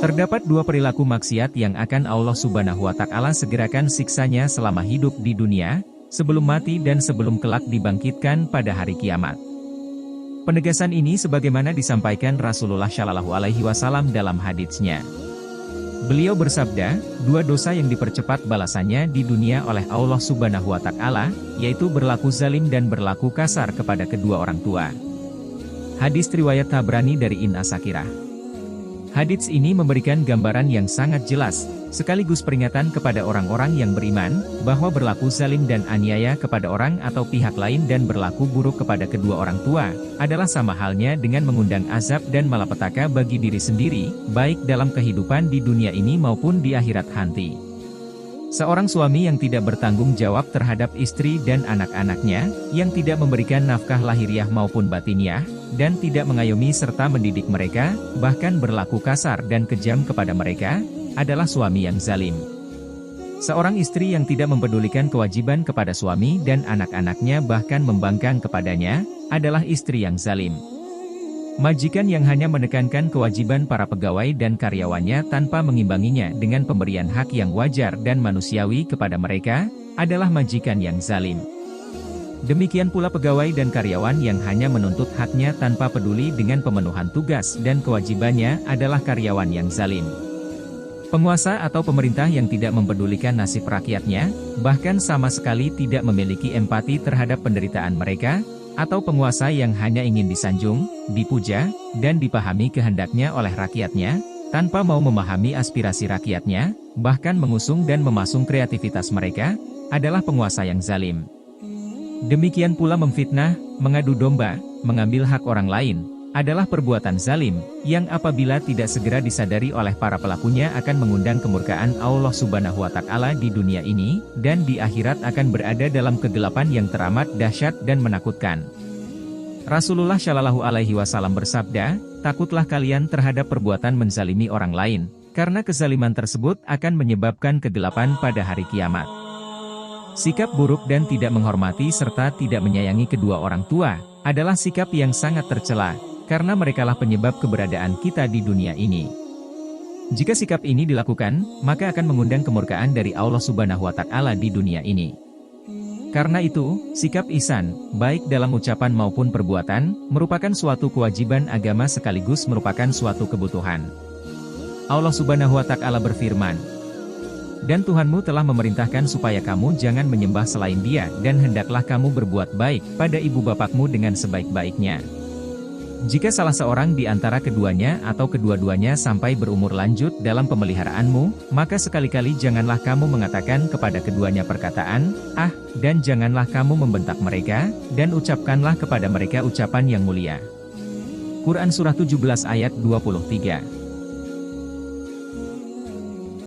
Terdapat dua perilaku maksiat yang akan Allah Subhanahu wa Ta'ala segerakan siksanya selama hidup di dunia, sebelum mati dan sebelum kelak dibangkitkan pada hari kiamat. Penegasan ini sebagaimana disampaikan Rasulullah Shallallahu Alaihi Wasallam dalam haditsnya. Beliau bersabda, dua dosa yang dipercepat balasannya di dunia oleh Allah Subhanahu wa Ta'ala, yaitu berlaku zalim dan berlaku kasar kepada kedua orang tua. Hadis riwayat Tabrani dari Ibnu Asakirah. Hadits ini memberikan gambaran yang sangat jelas, sekaligus peringatan kepada orang-orang yang beriman, bahwa berlaku zalim dan aniaya kepada orang atau pihak lain dan berlaku buruk kepada kedua orang tua, adalah sama halnya dengan mengundang azab dan malapetaka bagi diri sendiri, baik dalam kehidupan di dunia ini maupun di akhirat nanti. Seorang suami yang tidak bertanggung jawab terhadap istri dan anak-anaknya, yang tidak memberikan nafkah lahiriah maupun batiniah, dan tidak mengayomi serta mendidik mereka, bahkan berlaku kasar dan kejam kepada mereka, adalah suami yang zalim. Seorang istri yang tidak mempedulikan kewajiban kepada suami dan anak-anaknya bahkan membangkang kepadanya, adalah istri yang zalim. Majikan yang hanya menekankan kewajiban para pegawai dan karyawannya tanpa mengimbanginya dengan pemberian hak yang wajar dan manusiawi kepada mereka, adalah majikan yang zalim. Demikian pula pegawai dan karyawan yang hanya menuntut haknya tanpa peduli dengan pemenuhan tugas dan kewajibannya adalah karyawan yang zalim. Penguasa atau pemerintah yang tidak mempedulikan nasib rakyatnya, bahkan sama sekali tidak memiliki empati terhadap penderitaan mereka, atau penguasa yang hanya ingin disanjung, dipuja, dan dipahami kehendaknya oleh rakyatnya, tanpa mau memahami aspirasi rakyatnya, bahkan mengusung dan memasung kreativitas mereka, adalah penguasa yang zalim. Demikian pula memfitnah, mengadu domba, mengambil hak orang lain, adalah perbuatan zalim, yang apabila tidak segera disadari oleh para pelakunya akan mengundang kemurkaan Allah Subhanahu wa Ta'ala di dunia ini, dan di akhirat akan berada dalam kegelapan yang teramat dahsyat dan menakutkan. Rasulullah Shallallahu Alaihi Wasallam bersabda, takutlah kalian terhadap perbuatan menzalimi orang lain, karena kezaliman tersebut akan menyebabkan kegelapan pada hari kiamat. Sikap buruk dan tidak menghormati serta tidak menyayangi kedua orang tua, adalah sikap yang sangat tercela, karena merekalah penyebab keberadaan kita di dunia ini. Jika sikap ini dilakukan, maka akan mengundang kemurkaan dari Allah Subhanahu wa Ta'ala di dunia ini. Karena itu, sikap ihsan, baik dalam ucapan maupun perbuatan, merupakan suatu kewajiban agama sekaligus merupakan suatu kebutuhan. Allah Subhanahu wa Ta'ala berfirman, dan Tuhanmu telah memerintahkan supaya kamu jangan menyembah selain Dia dan hendaklah kamu berbuat baik pada ibu bapakmu dengan sebaik-baiknya. Jika salah seorang di antara keduanya atau kedua-duanya sampai berumur lanjut dalam pemeliharaanmu, maka sekali-kali janganlah kamu mengatakan kepada keduanya perkataan, "Ah," dan janganlah kamu membentak mereka, dan ucapkanlah kepada mereka ucapan yang mulia. Quran Surah 17 ayat 23.